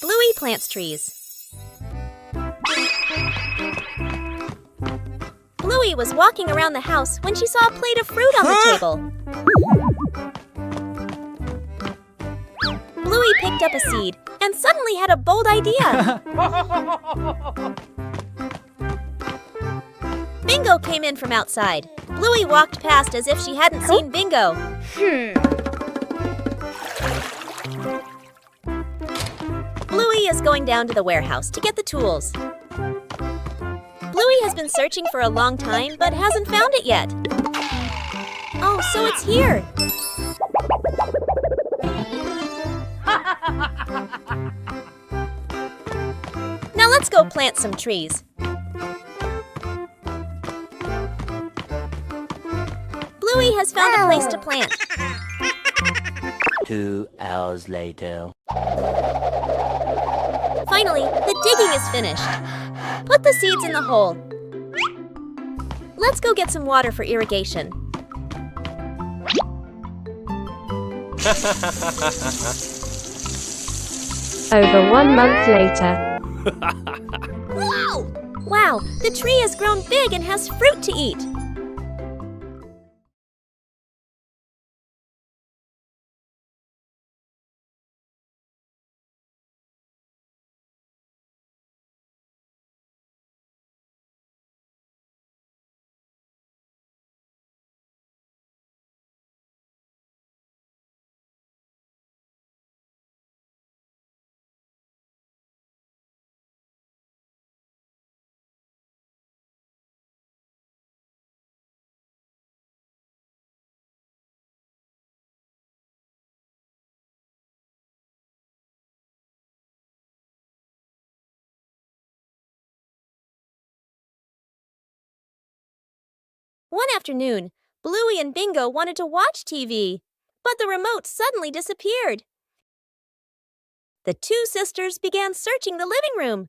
Bluey plants trees. Bluey was walking around the house when she saw a plate of fruit on the table. Bluey picked up a seed and suddenly had a bold idea. Bingo came in from outside. Bluey walked past as if she hadn't seen Bingo. Bluey is going down to the warehouse to get the tools. Bluey has been searching for a long time but hasn't found it yet. Oh, so it's here. Now let's go plant some trees. Bluey has found a place to plant. 2 hours later. Finally, the digging is finished. Put the seeds in the hole. Let's go get some water for irrigation. Over 1 month later. Wow, the tree has grown big and has fruit to eat. One afternoon, Bluey and Bingo wanted to watch TV, but the remote suddenly disappeared. The two sisters began searching the living room.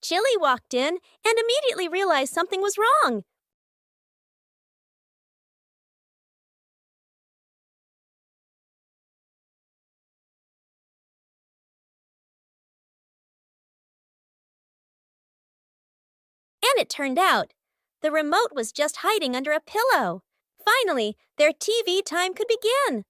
Chili walked in and immediately realized something was wrong. And it turned out, the remote was just hiding under a pillow. Finally, their TV time could begin.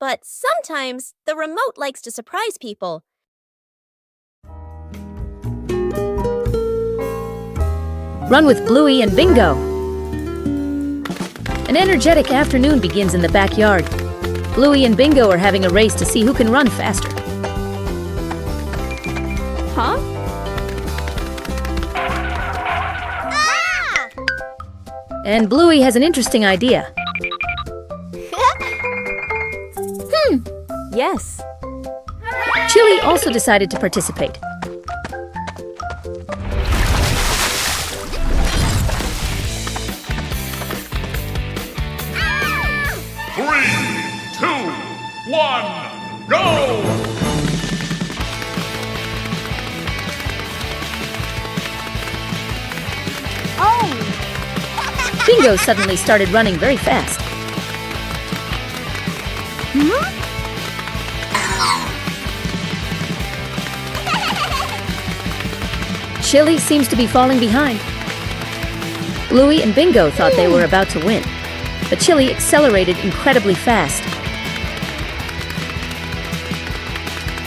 But sometimes, the remote likes to surprise people. Run with Bluey and Bingo. An energetic afternoon begins in the backyard. Bluey and Bingo are having a race to see who can run faster. Huh? And Bluey has an interesting idea. Yes. Chili also decided to participate. Three, two, one, go! Bingo suddenly started running very fast. Chili seems to be falling behind. Bluey and Bingo thought they were about to win, but Chili accelerated incredibly fast.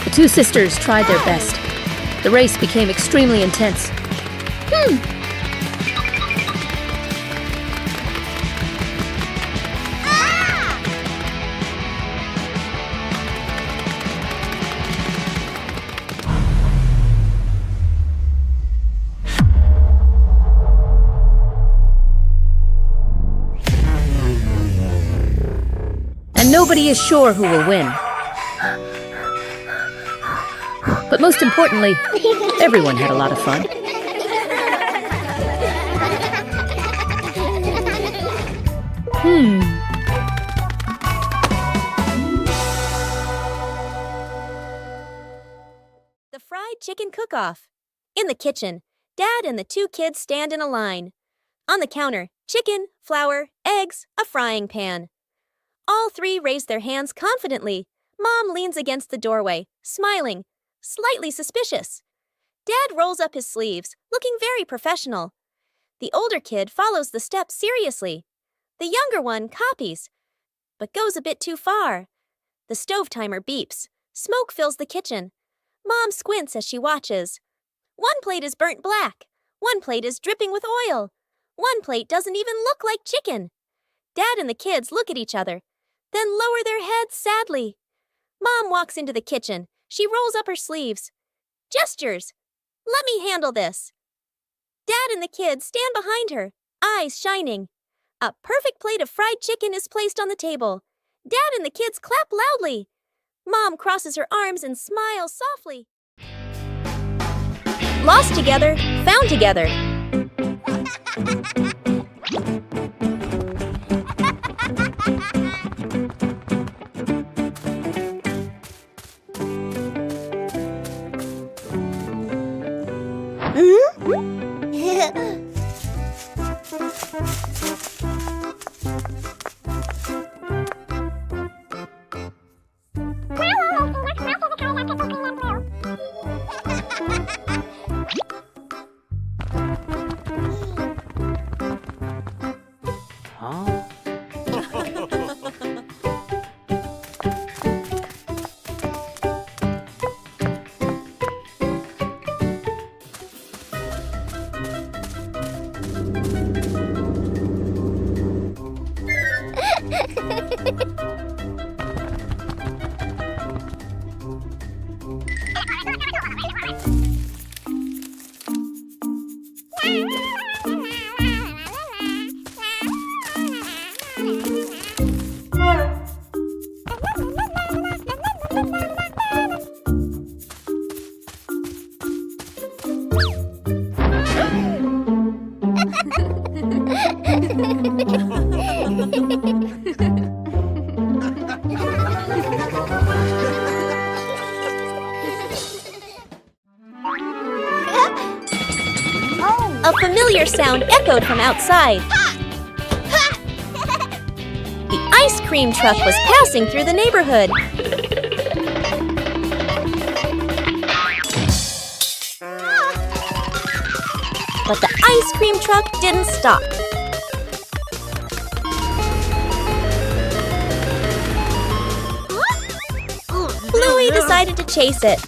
The two sisters tried their best. The race became extremely intense. is sure who will win. But most importantly, everyone had a lot of fun. The fried chicken cook-off. In the kitchen, Dad and the two kids stand in a line. On the counter, chicken, flour, eggs, a frying pan. All three raise their hands confidently. Mom leans against the doorway, smiling, slightly suspicious. Dad rolls up his sleeves, looking very professional. The older kid follows the steps seriously. The younger one copies, but goes a bit too far. The stove timer beeps. Smoke fills the kitchen. Mom squints as she watches. One plate is burnt black. One plate is dripping with oil. One plate doesn't even look like chicken. Dad and the kids look at each other, then lower their heads sadly. Mom walks into the kitchen. She rolls up her sleeves. Gestures. Let me handle this. Dad and the kids stand behind her, eyes shining. A perfect plate of fried chicken is placed on the table. Dad and the kids clap loudly. Mom crosses her arms and smiles softly. Lost together, found together. Huh? A familiar sound echoed from outside. The ice cream truck was passing through the neighborhood. But the ice cream truck didn't stop. Bluey decided to chase it.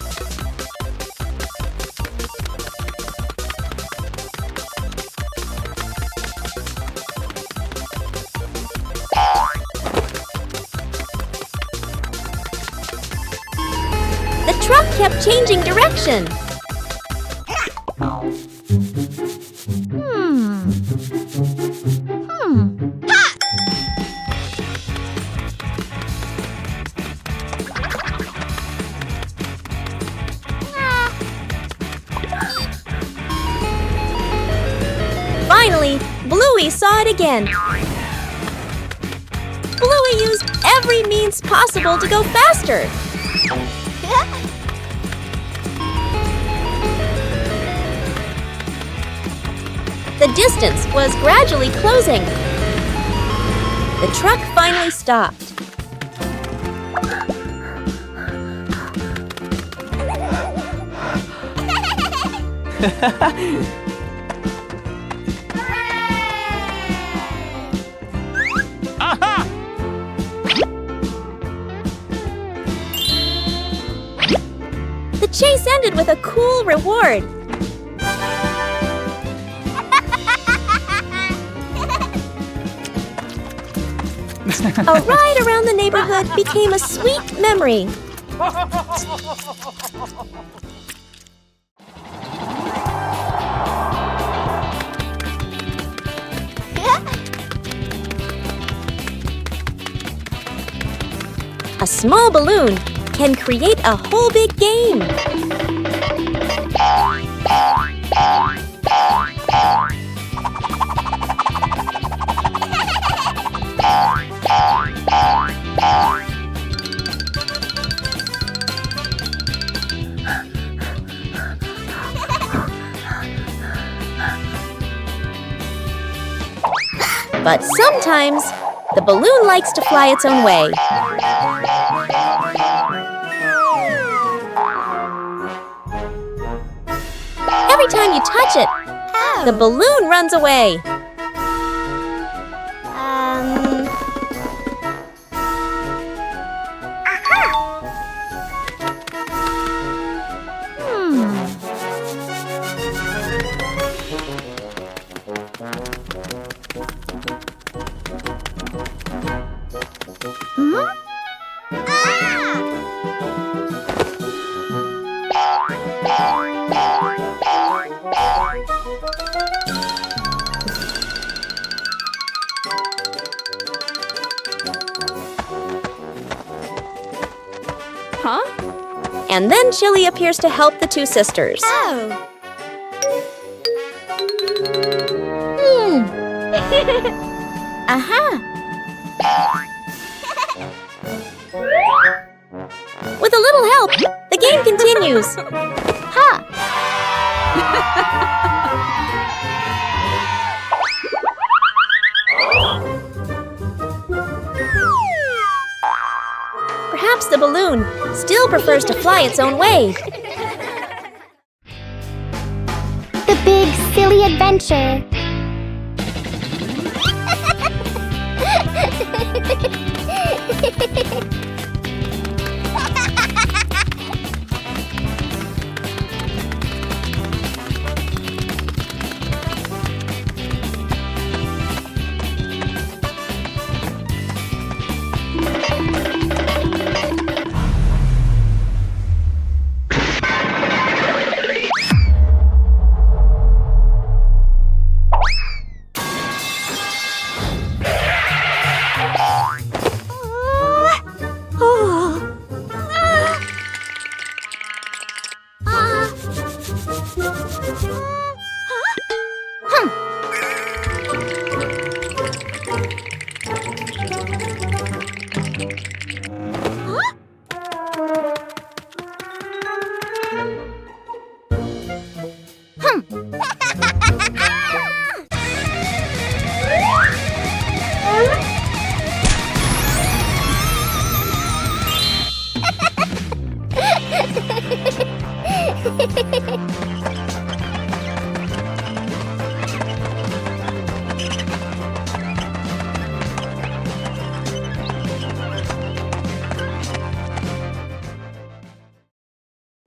The truck kept changing direction. Finally, Bluey saw it again. Bluey used every means possible to go faster. The distance was gradually closing. The truck finally stopped. The chase ended with a cool reward. A ride around the neighborhood became a sweet memory. A small balloon can create a whole big game. But sometimes, the balloon likes to fly its own way. Every time you touch it, the balloon runs away. Huh? And then Chili appears to help the two sisters. Oh. Aha! With a little help, the game continues. Ha! Perhaps the balloon still prefers to fly its own way. The Big Silly Adventure.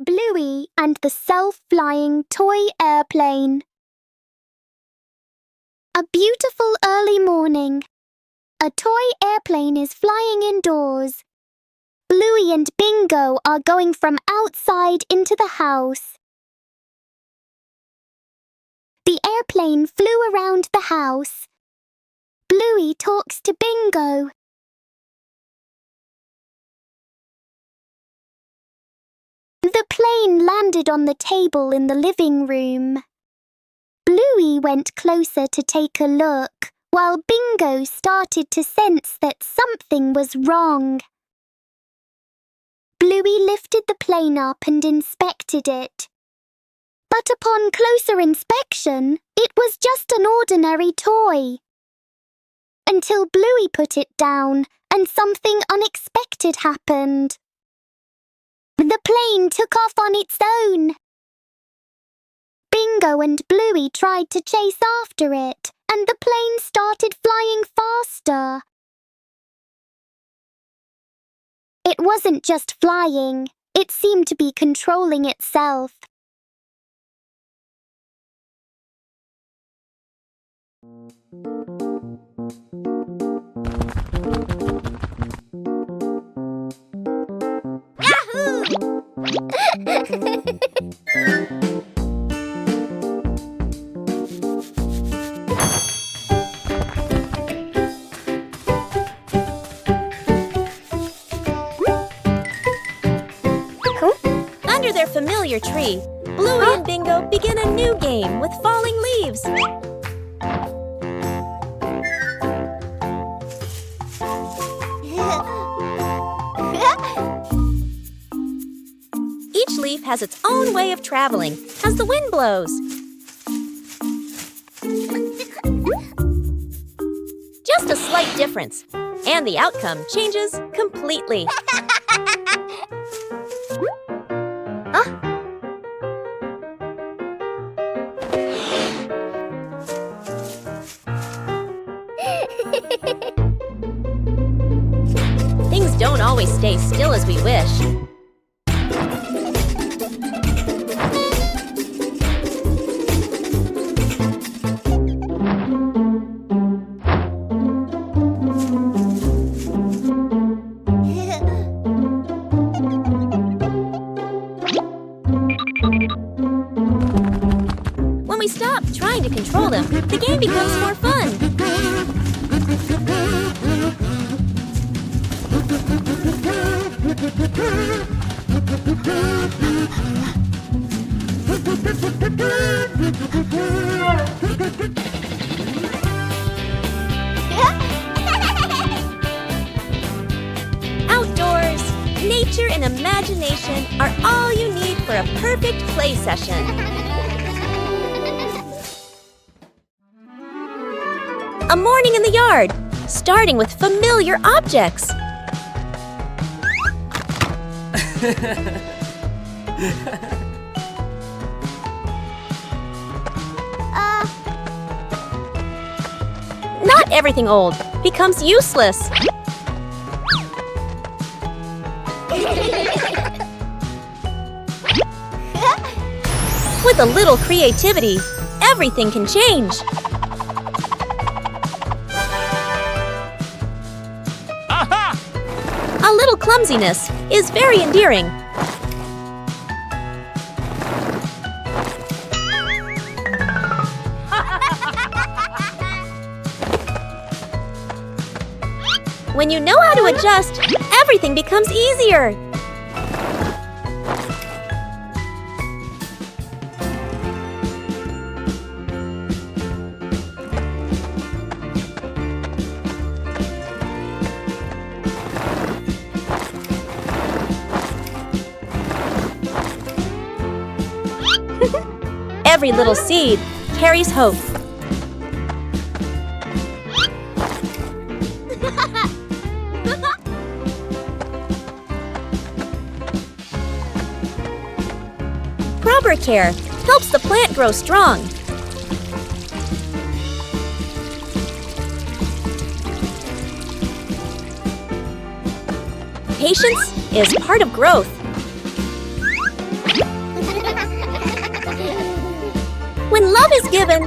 Bluey and the self-flying toy airplane. A beautiful early morning. A toy airplane is flying indoors. Bluey and Bingo are going from outside into the house. The airplane flew around the house. Bluey talks to Bingo. The plane landed on the table in the living room. Bluey went closer to take a look, while Bingo started to sense that something was wrong. Bluey lifted the plane up and inspected it. But upon closer inspection, it was just an ordinary toy. Until Bluey put it down and something unexpected happened. The plane took off on its own. Bingo and Bluey tried to chase after it, and the plane started flying faster. It wasn't just flying, it seemed to be controlling itself. familiar tree, Bluey and Bingo begin a new game with falling leaves. Each leaf has its own way of traveling as the wind blows. Just a slight difference, and the outcome changes completely. Things don't always stay still as we wish. When we stop trying to control them, the game becomes more fun. Outdoors, nature and imagination are all you need for a perfect play session. A morning in the yard, starting with familiar objects. Not everything old becomes useless. With a little creativity, everything can change. A little clumsiness is very endearing. When you know how to adjust, everything becomes easier. Every little seed carries hope. Proper care helps the plant grow strong. Patience is part of growth. When love is given,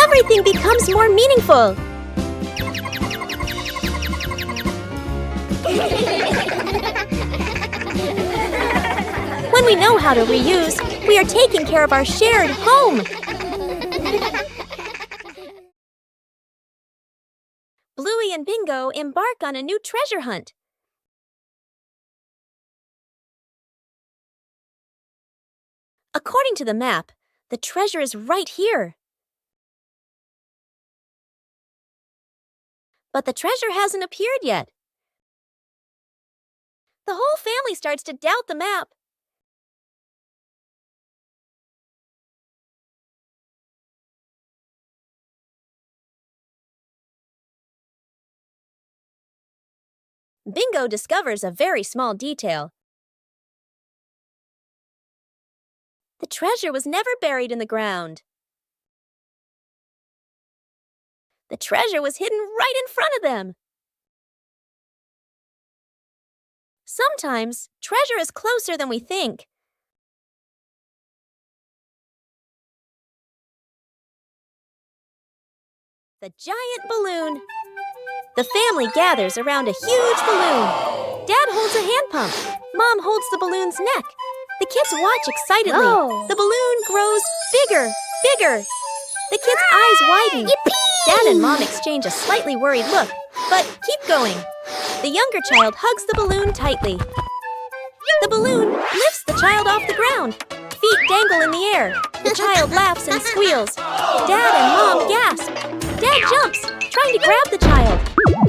everything becomes more meaningful. When we know how to reuse, we are taking care of our shared home. Bluey and Bingo embark on a new treasure hunt. According to the map, the treasure is right here. But the treasure hasn't appeared yet. The whole family starts to doubt the map. Bingo discovers a very small detail. The treasure was never buried in the ground. The treasure was hidden right in front of them. Sometimes, treasure is closer than we think. The giant balloon. The family gathers around a huge balloon. Dad holds a hand pump. Mom holds the balloon's neck. The kids watch excitedly. Whoa. The balloon grows bigger, bigger. The kids' eyes widen. Yippee! Dad and Mom exchange a slightly worried look, but keep going. The younger child hugs the balloon tightly. The balloon lifts the child off the ground. feet dangle in the air. The child laughs and squeals. Dad and Mom gasp. Dad jumps, trying to grab the child.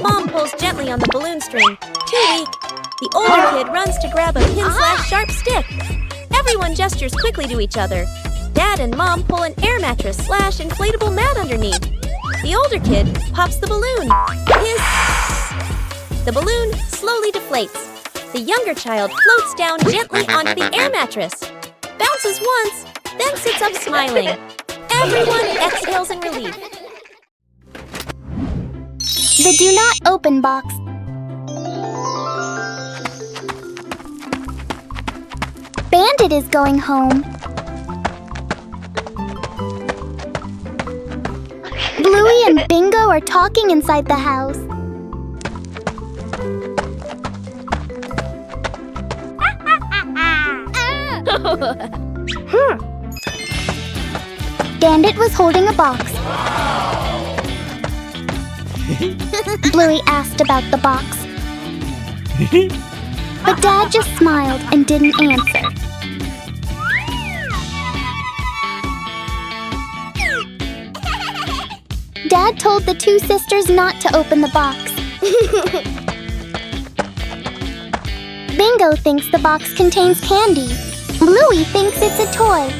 Mom pulls gently on the balloon string. Too weak. The older kid runs to grab a pin/sharp stick. Everyone gestures quickly to each other. Dad and Mom pull an air mattress/inflatable mat underneath. The older kid pops the balloon. Hiss! The balloon slowly deflates. The younger child floats down gently onto the air mattress. Bounces once, then sits up smiling. Everyone exhales in relief. The do not open box. Bandit is going home. Bluey and Bingo are talking inside the house. Bandit was holding a box. Bluey asked about the box. But Dad just smiled and didn't answer. Dad told the two sisters not to open the box. Bingo thinks the box contains candy. Bluey thinks it's a toy.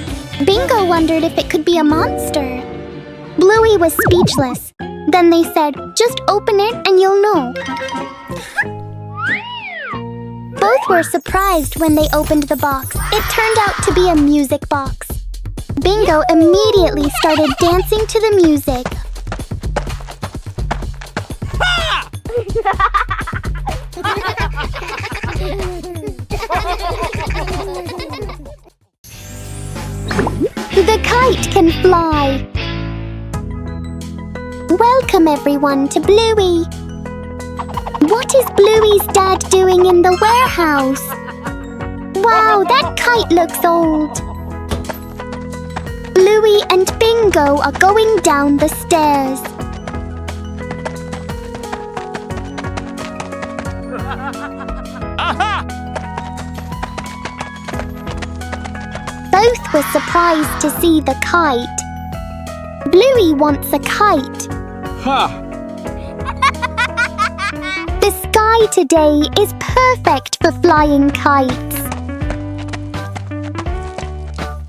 Bingo wondered if it could be a monster. Bluey was speechless. Then they said, "Just open it and you'll know." Both were surprised when they opened the box. It turned out to be a music box. Bingo immediately started dancing to the music. The kite can fly. Welcome everyone to Bluey. What is Bluey's dad doing in the warehouse? Wow, that kite looks old. Bluey and Bingo are going down the stairs. Both were surprised to see the kite. Bluey wants a kite. The sky today is perfect for flying kites.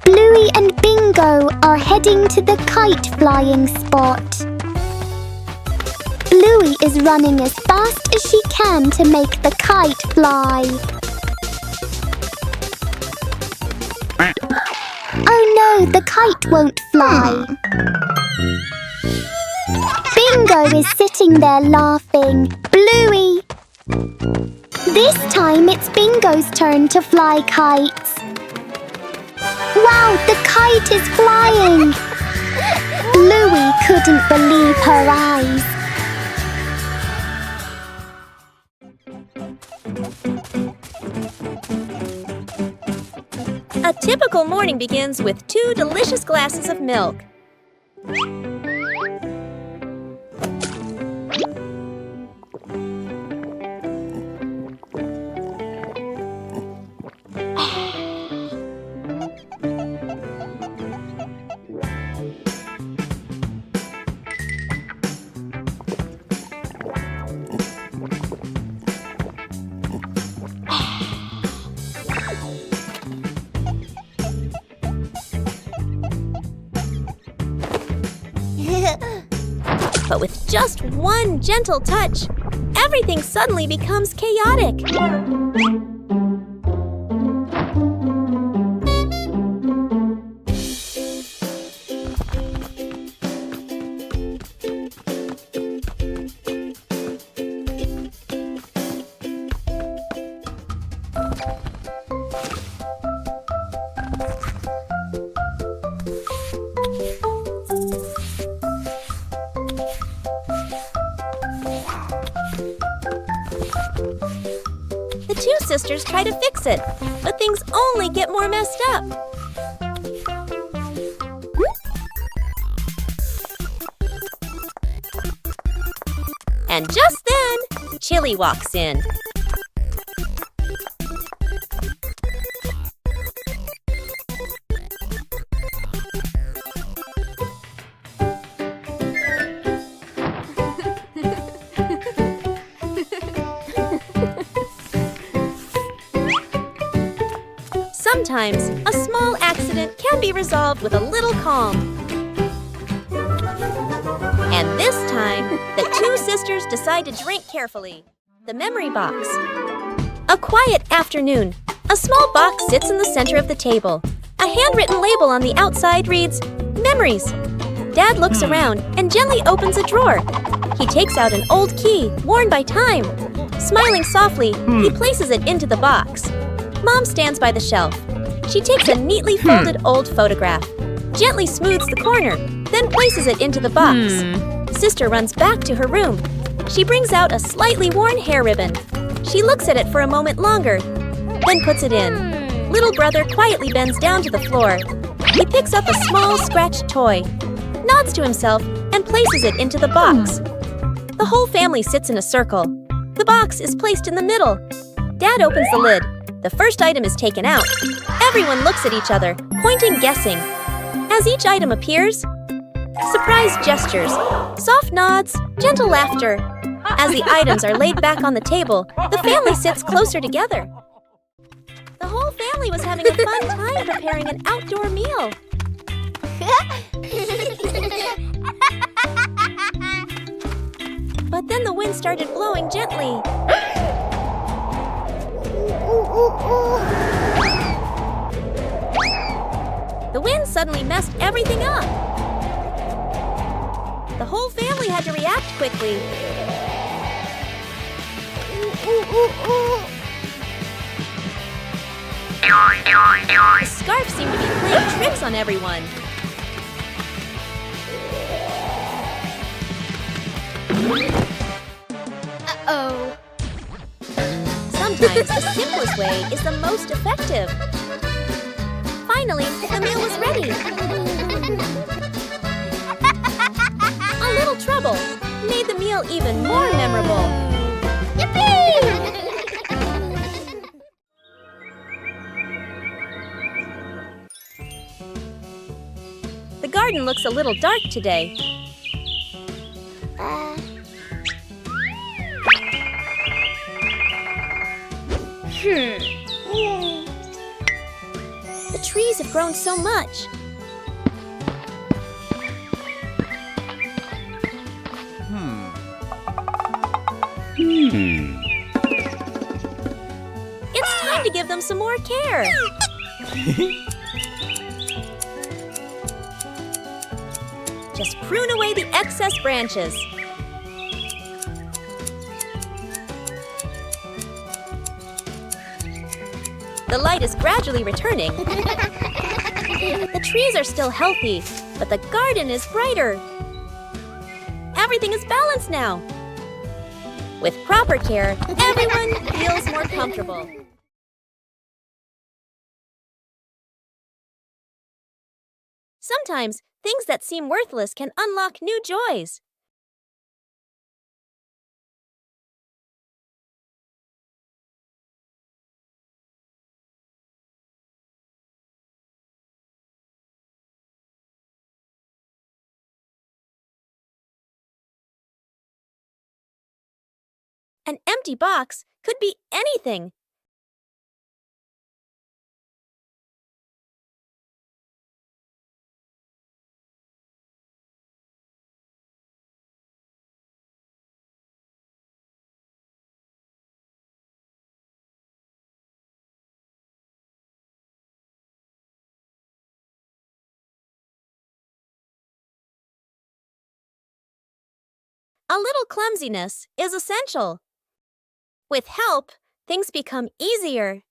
Bluey and Bingo are heading to the kite flying spot. Bluey is running as fast as she can to make the kite fly. Oh no, the kite won't fly. Bingo is sitting there laughing. Bluey! This time it's Bingo's turn to fly kites. Wow, the kite is flying! Bluey couldn't believe her eyes. A typical morning begins with 2 delicious glasses of milk. But with just one gentle touch, everything suddenly becomes chaotic. The two sisters try to fix it, but things only get more messed up. And just then, Chili walks in. Sometimes, a small accident can be resolved with a little calm. And this time, the two sisters decide to drink carefully. The memory box. A quiet afternoon. A small box sits in the center of the table. A handwritten label on the outside reads, Memories. Dad looks around and gently opens a drawer. He takes out an old key, worn by time. Smiling softly, he places it into the box. Mom stands by the shelf. She takes a neatly folded old photograph, gently smooths the corner, then places it into the box. Sister runs back to her room. She brings out a slightly worn hair ribbon. She looks at it for a moment longer, then puts it in. Little brother quietly bends down to the floor. He picks up a small scratched toy, nods to himself, and places it into the box. The whole family sits in a circle. The box is placed in the middle. Dad opens the lid. The first item is taken out. Everyone looks at each other, pointing, guessing. As each item appears, surprise gestures, soft nods, gentle laughter. As the items are laid back on the table, the family sits closer together. The whole family was having a fun time preparing an outdoor meal. But then the wind started blowing gently. The wind suddenly messed everything up. The whole family had to react quickly. The scarf seemed to be playing tricks on everyone. Uh-oh. Sometimes the simplest way is the most effective. Finally, the meal was ready. A little trouble made the meal even more memorable. Yippee! The garden looks a little dark today. The trees have grown so much. It's time to give them some more care. Just prune away the excess branches. The light is gradually returning. The trees are still healthy, but the garden is brighter. Everything is balanced now. With proper care, everyone feels more comfortable. Sometimes, things that seem worthless can unlock new joys. An empty box could be anything. A little clumsiness is essential. With help, things become easier.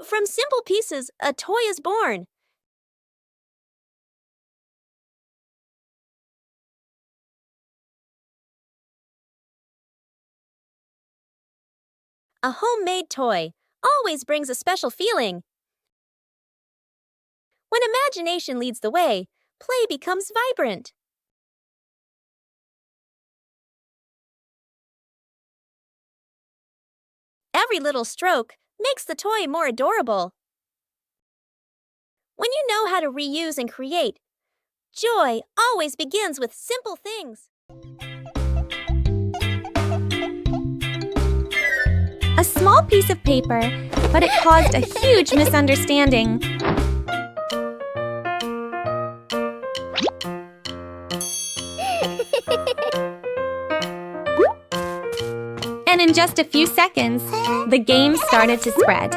From simple pieces, a toy is born. A homemade toy always brings a special feeling. When imagination leads the way, play becomes vibrant. Every little stroke makes the toy more adorable. When you know how to reuse and create, joy always begins with simple things. A small piece of paper, but it caused a huge misunderstanding. And in just a few seconds, the game started to spread.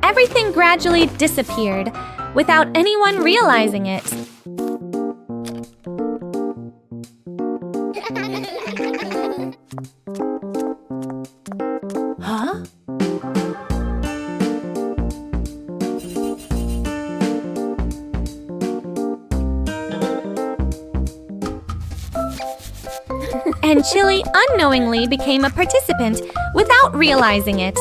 Everything gradually disappeared without anyone realizing it. Huh? And Chili unknowingly became a participant without realizing it.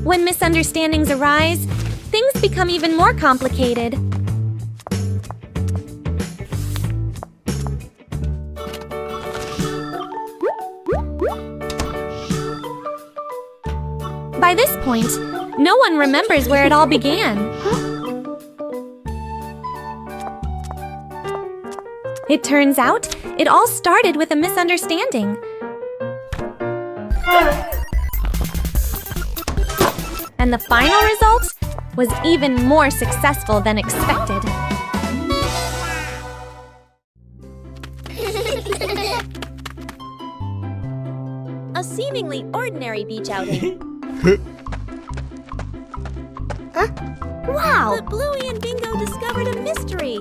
When misunderstandings arise, things become even more complicated. By this point, no one remembers where it all began. It turns out, it all started with a misunderstanding. And the final result was even more successful than expected. A seemingly ordinary beach outing. Wow! But Bluey and Bingo discovered a mystery.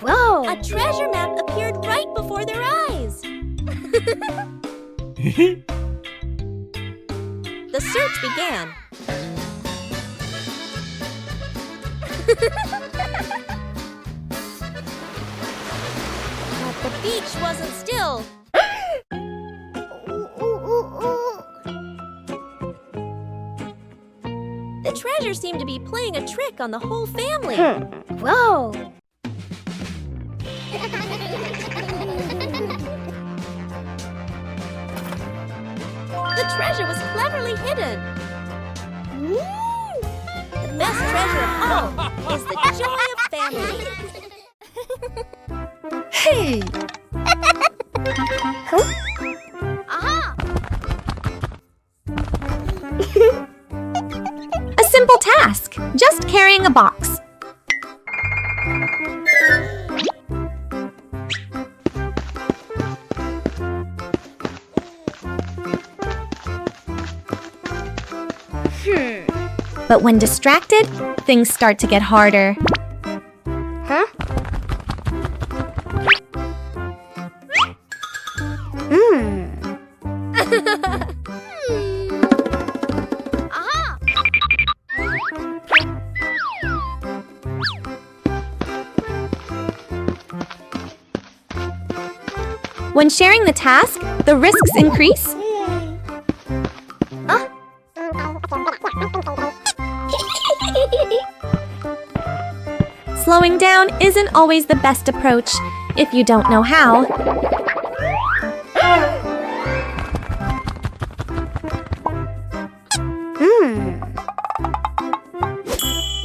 Whoa! A treasure map appeared right before their eyes. The search began. But the beach wasn't still. The treasure seemed to be playing a trick on the whole family. Whoa! The treasure was cleverly hidden. The best treasure of all is the joy of family. Hey! Aha! A simple task, just carrying a box. But when distracted, things start to get harder. Huh? Aha! When sharing the task, the risks increase. Slowing down isn't always the best approach if you don't know how.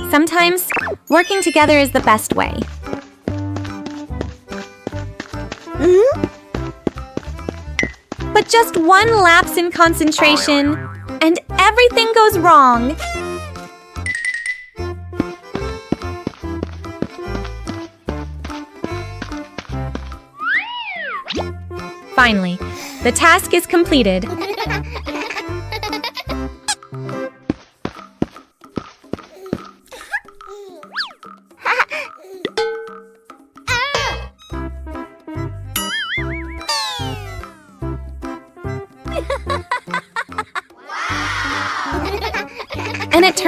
Sometimes, working together is the best way. But just one lapse in concentration, and everything goes wrong. Finally, the task is completed.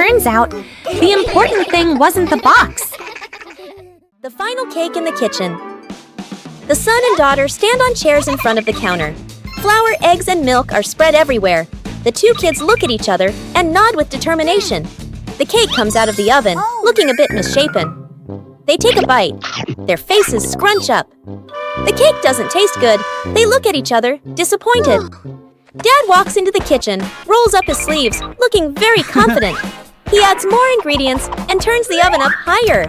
turns out, the important thing wasn't the box. The final cake in the kitchen. The son and daughter stand on chairs in front of the counter. Flour, eggs, and milk are spread everywhere. The two kids look at each other and nod with determination. The cake comes out of the oven, looking a bit misshapen. They take a bite. Their faces scrunch up. The cake doesn't taste good. They look at each other, disappointed. Dad walks into the kitchen, rolls up his sleeves, looking very confident. He adds more ingredients and turns the oven up higher.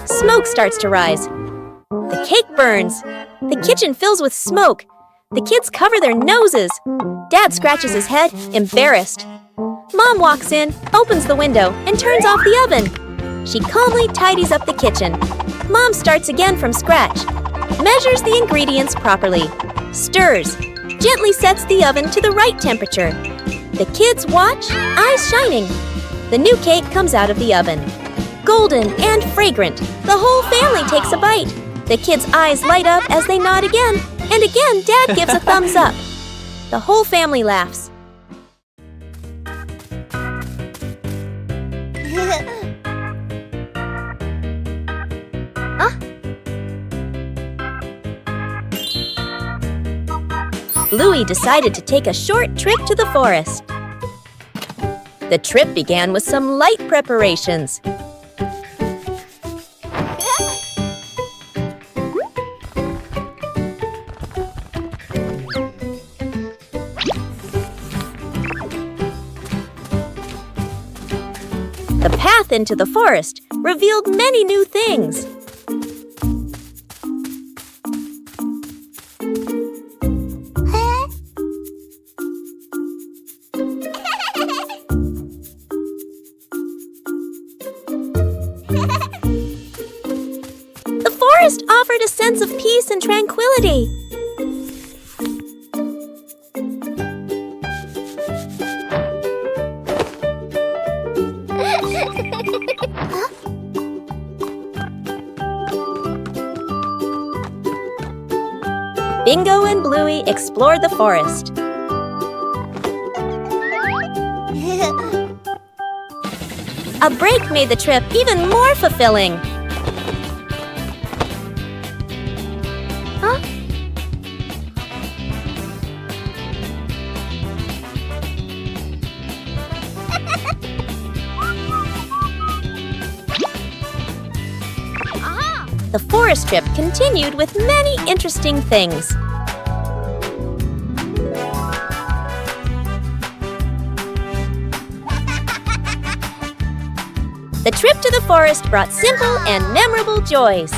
Smoke starts to rise. The cake burns. The kitchen fills with smoke. The kids cover their noses. Dad scratches his head, embarrassed. Mom walks in, opens the window, and turns off the oven. She calmly tidies up the kitchen. Mom starts again from scratch. Measures the ingredients properly. Stirs. Gently sets the oven to the right temperature. The kids watch, eyes shining. The new cake comes out of the oven. Golden and fragrant, the whole family takes a bite. The kids' eyes light up as they nod again, and again Dad gives a thumbs up. The whole family laughs. Bluey decided to take a short trip to the forest. The trip began with some light preparations. The path into the forest revealed many new things. The forest offered a sense of peace and tranquility. Bingo and Bluey explored the forest. A break made the trip even more fulfilling. The forest trip continued with many interesting things. The trip to the forest brought simple and memorable joys.